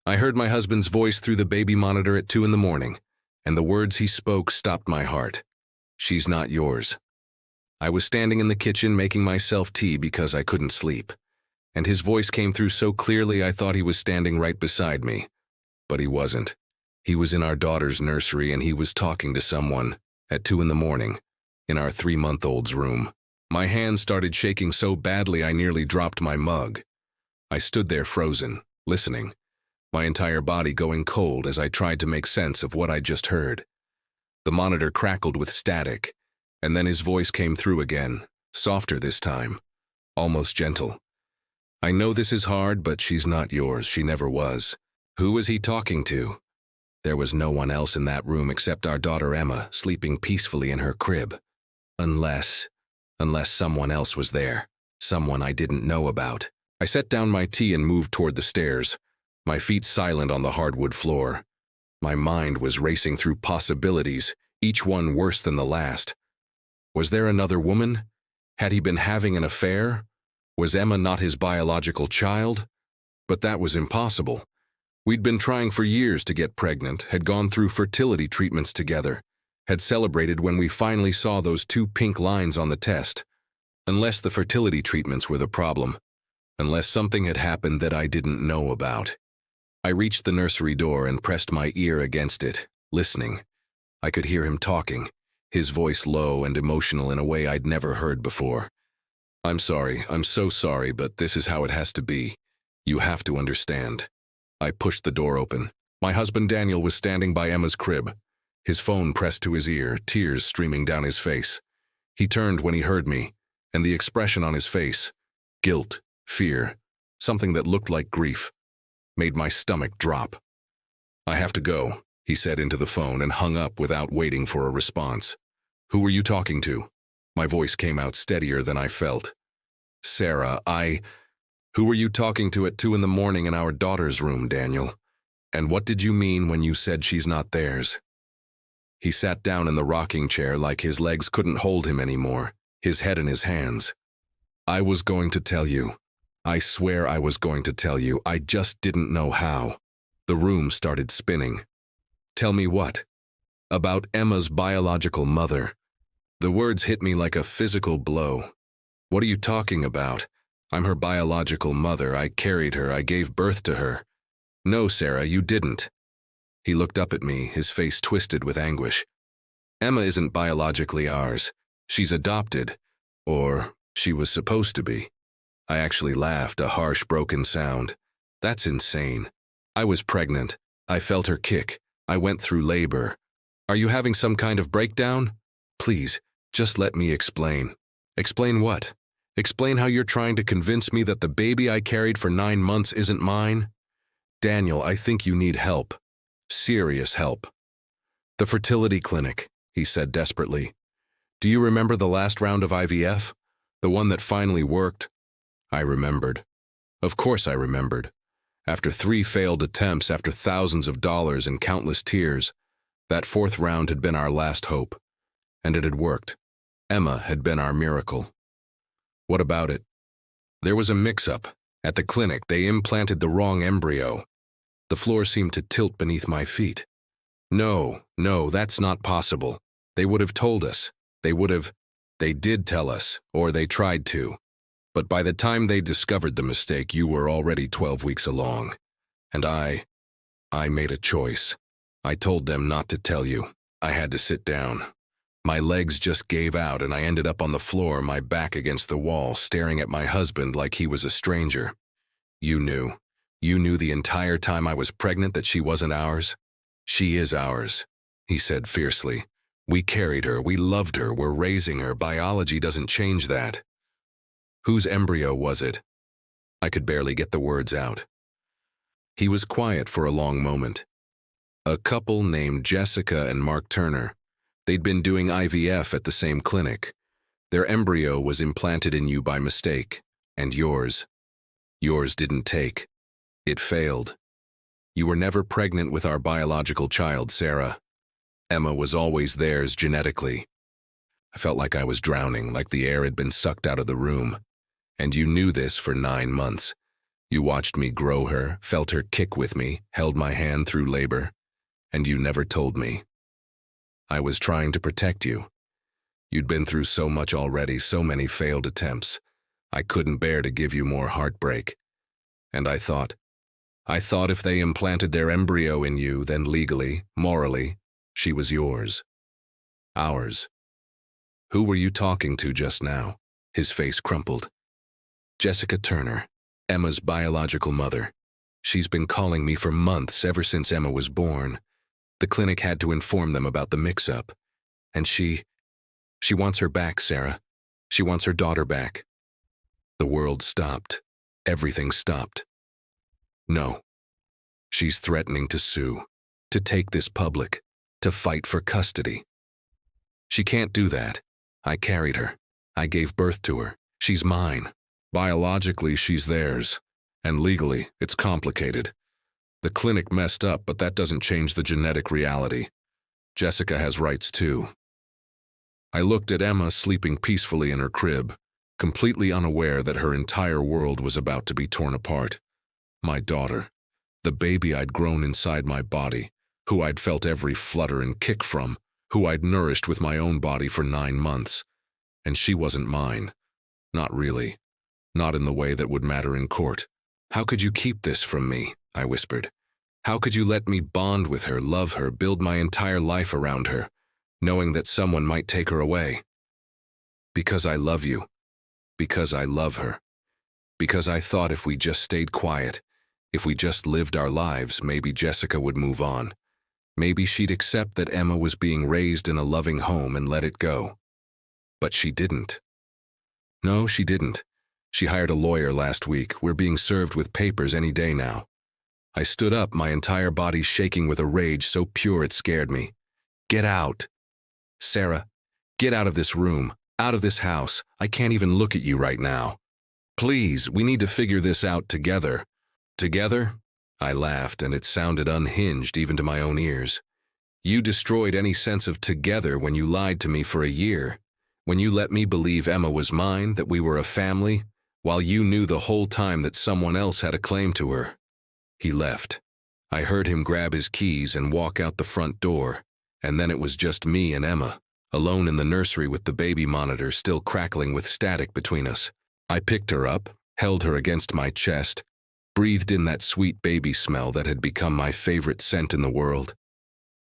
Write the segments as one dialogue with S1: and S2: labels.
S1: I heard my husband's voice through the baby monitor at 2 in the morning, and the words he spoke stopped my heart. She's not yours. I was standing in the kitchen making myself tea because I couldn't sleep, and his voice came through so clearly I thought he was standing right beside me. But he wasn't. He was in our daughter's nursery and he was talking to someone at 2 in the morning in our 3-month-old's room. My hands started shaking so badly I nearly dropped my mug. I stood there frozen, listening, my entire body going cold as I tried to make sense of what I'd just heard. The monitor crackled with static, and then his voice came through again, softer this time, almost gentle. I know this is hard, but she's not yours. She never was. Who was he talking to? There was no one else in that room except our daughter Emma, sleeping peacefully in her crib. Unless someone else was there, someone I didn't know about. I set down my tea and moved toward the stairs, my feet silent on the hardwood floor. My mind was racing through possibilities, each one worse than the last. Was there another woman? Had he been having an affair? Was Emma not his biological child? But that was impossible. We'd been trying for years to get pregnant, had gone through fertility treatments together, had celebrated when we finally saw those 2 pink lines on the test. Unless the fertility treatments were the problem. Unless something had happened that I didn't know about. I reached the nursery door and pressed my ear against it, listening. I could hear him talking, his voice low and emotional in a way I'd never heard before. I'm so sorry, but this is how it has to be. You have to understand. I pushed the door open. My husband Daniel was standing by Emma's crib, his phone pressed to his ear, tears streaming down his face. He turned when he heard me, and the expression on his face, guilt, fear, something that looked like grief, made my stomach drop. I have to go, he said into the phone and hung up without waiting for a response. Who were you talking to? My voice came out steadier than I felt. Sarah, Who were you talking to at 2 in the morning in our daughter's room, Daniel? And what did you mean when you said she's not theirs? He sat down in the rocking chair like his legs couldn't hold him anymore, his head in his hands. I was going to tell you. I swear I was going to tell you. I just didn't know how. The room started spinning. Tell me what? About Emma's biological mother. The words hit me like a physical blow. What are you talking about? I'm her biological mother. I carried her. I gave birth to her. No, Sarah, you didn't. He looked up at me, his face twisted with anguish. Emma isn't biologically ours. She's adopted. Or she was supposed to be. I actually laughed, a harsh, broken sound. That's insane. I was pregnant. I felt her kick. I went through labor. Are you having some kind of breakdown? Please, just let me explain. Explain what? Explain how you're trying to convince me that the baby I carried for 9 months isn't mine? Daniel, I think you need help. Serious help. The fertility clinic, he said desperately. Do you remember the last round of IVF? The one that finally worked? I remembered. Of course I remembered. After 3 failed attempts, after thousands of dollars and countless tears, that 4th round had been our last hope. And it had worked. Emma had been our miracle. What about it? There was a mix-up. At the clinic, they implanted the wrong embryo. The floor seemed to tilt beneath my feet. No, that's not possible. They would have told us. They did tell us, or they tried to. But by the time they discovered the mistake, you were already 12 weeks along. And I made a choice. I told them not to tell you. I had to sit down. My legs just gave out and I ended up on the floor, my back against the wall, staring at my husband like he was a stranger. You knew. You knew the entire time I was pregnant that she wasn't ours? She is ours, he said fiercely. We carried her, we loved her, we're raising her. Biology doesn't change that. Whose embryo was it? I could barely get the words out. He was quiet for a long moment. A couple named Jessica and Mark Turner. They'd been doing IVF at the same clinic. Their embryo was implanted in you by mistake, and yours didn't take. It failed. You were never pregnant with our biological child, Sarah. Emma was always theirs genetically. I felt like I was drowning, like the air had been sucked out of the room. And you knew this for 9 months. You watched me grow her, felt her kick with me, held my hand through labor, and you never told me. I was trying to protect you. You'd been through so much already, so many failed attempts. I couldn't bear to give you more heartbreak. And I thought if they implanted their embryo in you, then legally, morally, she was yours. Ours. Who were you talking to just now? His face crumpled. Jessica Turner, Emma's biological mother. She's been calling me for months, ever since Emma was born. The clinic had to inform them about the mix-up. And she wants her back, Sarah. She wants her daughter back. The world stopped. Everything stopped. No. She's threatening to sue, to take this public, to fight for custody. She can't do that. I carried her. I gave birth to her. She's mine. Biologically, she's theirs. And legally, it's complicated. The clinic messed up, but that doesn't change the genetic reality. Jessica has rights too. I looked at Emma sleeping peacefully in her crib, completely unaware that her entire world was about to be torn apart. My daughter, the baby I'd grown inside my body, who I'd felt every flutter and kick from, who I'd nourished with my own body for 9 months. And she wasn't mine. Not really. Not in the way that would matter in court. How could you keep this from me? I whispered. How could you let me bond with her, love her, build my entire life around her, knowing that someone might take her away? Because I love you. Because I love her. Because I thought if we just stayed quiet, if we just lived our lives, maybe Jessica would move on. Maybe she'd accept that Emma was being raised in a loving home and let it go. But she didn't. No, she didn't. She hired a lawyer last week. We're being served with papers any day now. I stood up, my entire body shaking with a rage so pure it scared me. Get out. Sarah, get out of this room, out of this house. I can't even look at you right now. Please, we need to figure this out together. Together? I laughed, and it sounded unhinged even to my own ears. You destroyed any sense of together when you lied to me for a year, when you let me believe Emma was mine, that we were a family, while you knew the whole time that someone else had a claim to her. He left. I heard him grab his keys and walk out the front door, and then it was just me and Emma, alone in the nursery with the baby monitor still crackling with static between us. I picked her up, held her against my chest, breathed in that sweet baby smell that had become my favorite scent in the world.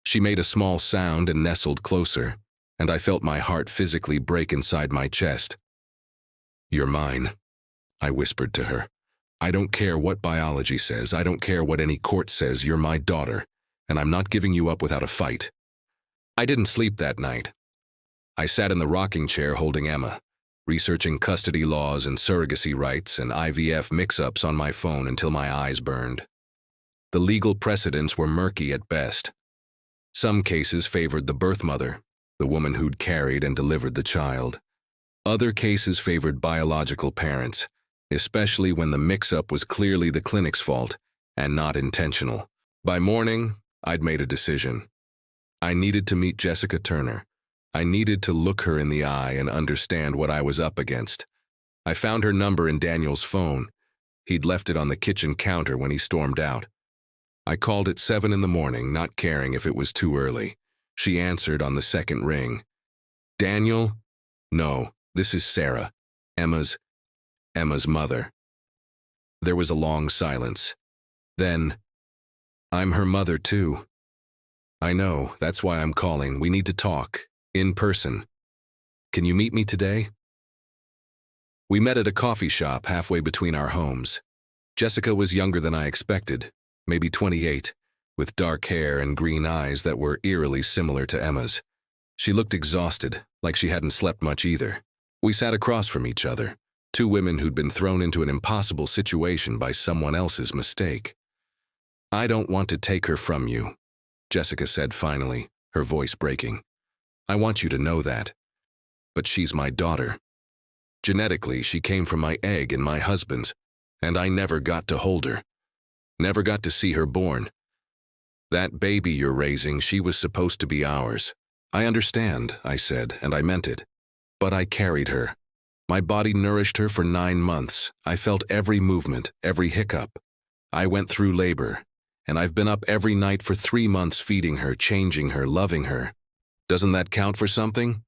S1: She made a small sound and nestled closer, and I felt my heart physically break inside my chest. You're mine, I whispered to her. I don't care what biology says, I don't care what any court says, you're my daughter, and I'm not giving you up without a fight. I didn't sleep that night. I sat in the rocking chair holding Emma, researching custody laws and surrogacy rights and IVF mix-ups on my phone until my eyes burned. The legal precedents were murky at best. Some cases favored the birth mother, the woman who'd carried and delivered the child. Other cases favored biological parents, especially when the mix-up was clearly the clinic's fault and not intentional. By morning, I'd made a decision. I needed to meet Jessica Turner. I needed to look her in the eye and understand what I was up against. I found her number in Daniel's phone. He'd left it on the kitchen counter when he stormed out. I called at 7 in the morning, not caring if it was too early. She answered on the second ring. Daniel? No, this is Sarah, Emma's mother. There was a long silence. Then, I'm her mother too. I know, that's why I'm calling. We need to talk. In person. Can you meet me today? We met at a coffee shop halfway between our homes. Jessica was younger than I expected, maybe 28, with dark hair and green eyes that were eerily similar to Emma's. She looked exhausted, like she hadn't slept much either. We sat across from each other, two women who'd been thrown into an impossible situation by someone else's mistake. I don't want to take her from you, Jessica said finally, her voice breaking. I want you to know that. But she's my daughter. Genetically, she came from my egg and my husband's, and I never got to hold her. Never got to see her born. That baby you're raising, she was supposed to be ours. I understand, I said, and I meant it. But I carried her. My body nourished her for 9 months. I felt every movement, every hiccup. I went through labor, and I've been up every night for 3 months feeding her, changing her, loving her. Doesn't that count for something?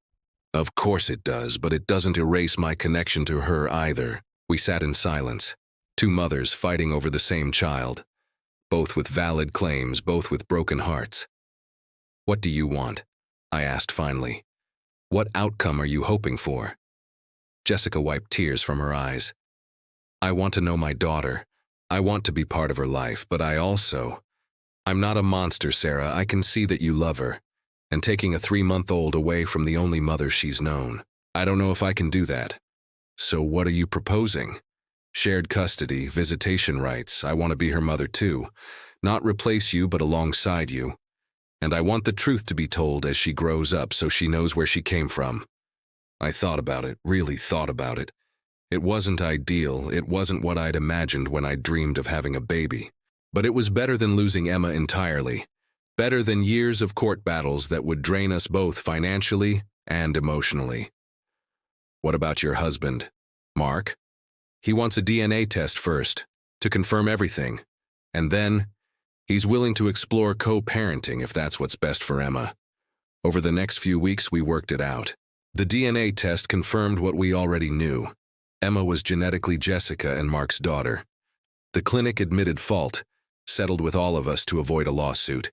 S1: Of course it does, but it doesn't erase my connection to her either. We sat in silence, 2 mothers fighting over the same child, both with valid claims, both with broken hearts. What do you want? I asked finally. What outcome are you hoping for? Jessica wiped tears from her eyes. I want to know my daughter. I want to be part of her life, but I'm not a monster, Sarah. I can see that you love her. And taking a 3-month-old away from the only mother she's known. I don't know if I can do that. So what are you proposing? Shared custody, visitation rights. I want to be her mother too. Not replace you, but alongside you. And I want the truth to be told as she grows up so she knows where she came from. I thought about it, really thought about it. It wasn't ideal, it wasn't what I'd imagined when I dreamed of having a baby. But it was better than losing Emma entirely. Better than years of court battles that would drain us both financially and emotionally. What about your husband, Mark? He wants a DNA test first, to confirm everything. And then, he's willing to explore co-parenting if that's what's best for Emma. Over the next few weeks, we worked it out. The DNA test confirmed what we already knew. Emma was genetically Jessica and Mark's daughter. The clinic admitted fault, settled with all of us to avoid a lawsuit.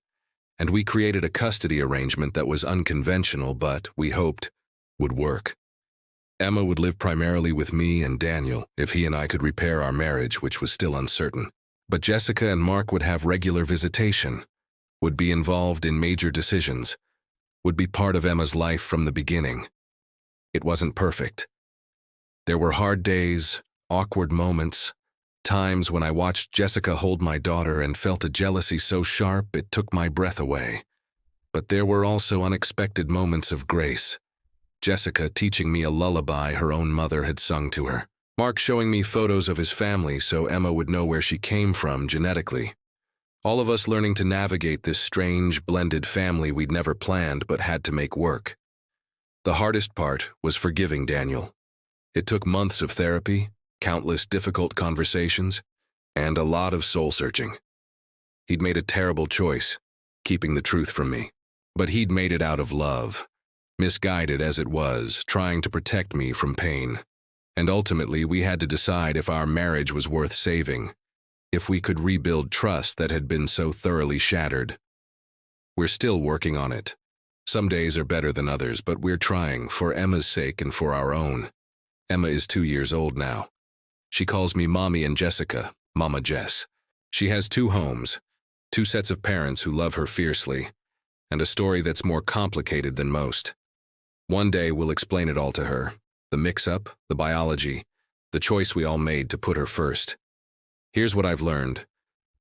S1: And we created a custody arrangement that was unconventional, but, we hoped, would work. Emma would live primarily with me and Daniel, if he and I could repair our marriage, which was still uncertain. But Jessica and Mark would have regular visitation, would be involved in major decisions, would be part of Emma's life from the beginning. It wasn't perfect. There were hard days, awkward moments, times when I watched Jessica hold my daughter and felt a jealousy so sharp it took my breath away. But there were also unexpected moments of grace. Jessica teaching me a lullaby her own mother had sung to her. Mark showing me photos of his family so Emma would know where she came from genetically. All of us learning to navigate this strange, blended family we'd never planned but had to make work. The hardest part was forgiving Daniel. It took months of therapy, countless difficult conversations, and a lot of soul-searching. He'd made a terrible choice, keeping the truth from me. But he'd made it out of love, misguided as it was, trying to protect me from pain. And ultimately, we had to decide if our marriage was worth saving, if we could rebuild trust that had been so thoroughly shattered. We're still working on it. Some days are better than others, but we're trying, for Emma's sake and for our own. Emma is 2 years old now. She calls me Mommy and Jessica, Mama Jess. She has 2 homes, 2 sets of parents who love her fiercely, and a story that's more complicated than most. One day we'll explain it all to her, the mix-up, the biology, the choice we all made to put her first. Here's what I've learned.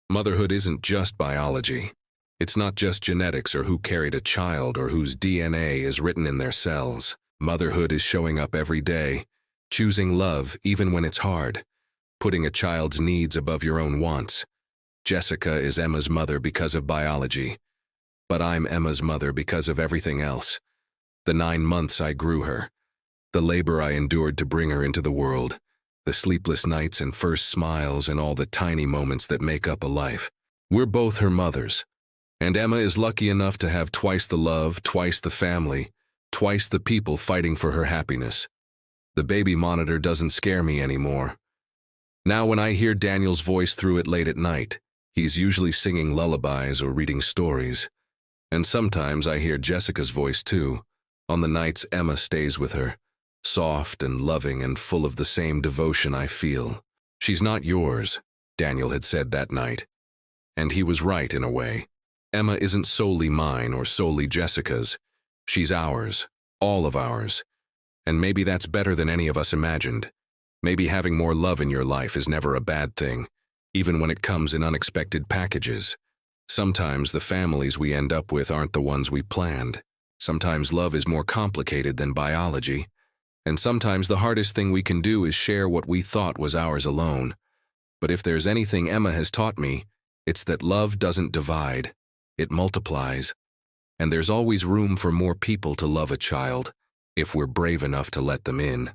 S1: Motherhood isn't just biology. It's not just genetics or who carried a child or whose DNA is written in their cells. Motherhood is showing up every day, choosing love even when it's hard, putting a child's needs above your own wants. Jessica is Emma's mother because of biology, but I'm Emma's mother because of everything else. The 9 months I grew her, the labor I endured to bring her into the world, the sleepless nights and first smiles and all the tiny moments that make up a life. We're both her mothers, and Emma is lucky enough to have twice the love, twice the family, twice the people fighting for her happiness. The baby monitor doesn't scare me anymore. Now when I hear Daniel's voice through it late at night, he's usually singing lullabies or reading stories. And sometimes I hear Jessica's voice too, on the nights Emma stays with her, soft and loving and full of the same devotion I feel. She's not yours, Daniel had said that night. And he was right in a way. Emma isn't solely mine or solely Jessica's. She's ours, all of ours. And maybe that's better than any of us imagined. Maybe having more love in your life is never a bad thing, even when it comes in unexpected packages. Sometimes the families we end up with aren't the ones we planned. Sometimes love is more complicated than biology. And sometimes the hardest thing we can do is share what we thought was ours alone. But if there's anything Emma has taught me, it's that love doesn't divide. It multiplies. And there's always room for more people to love a child, if we're brave enough to let them in.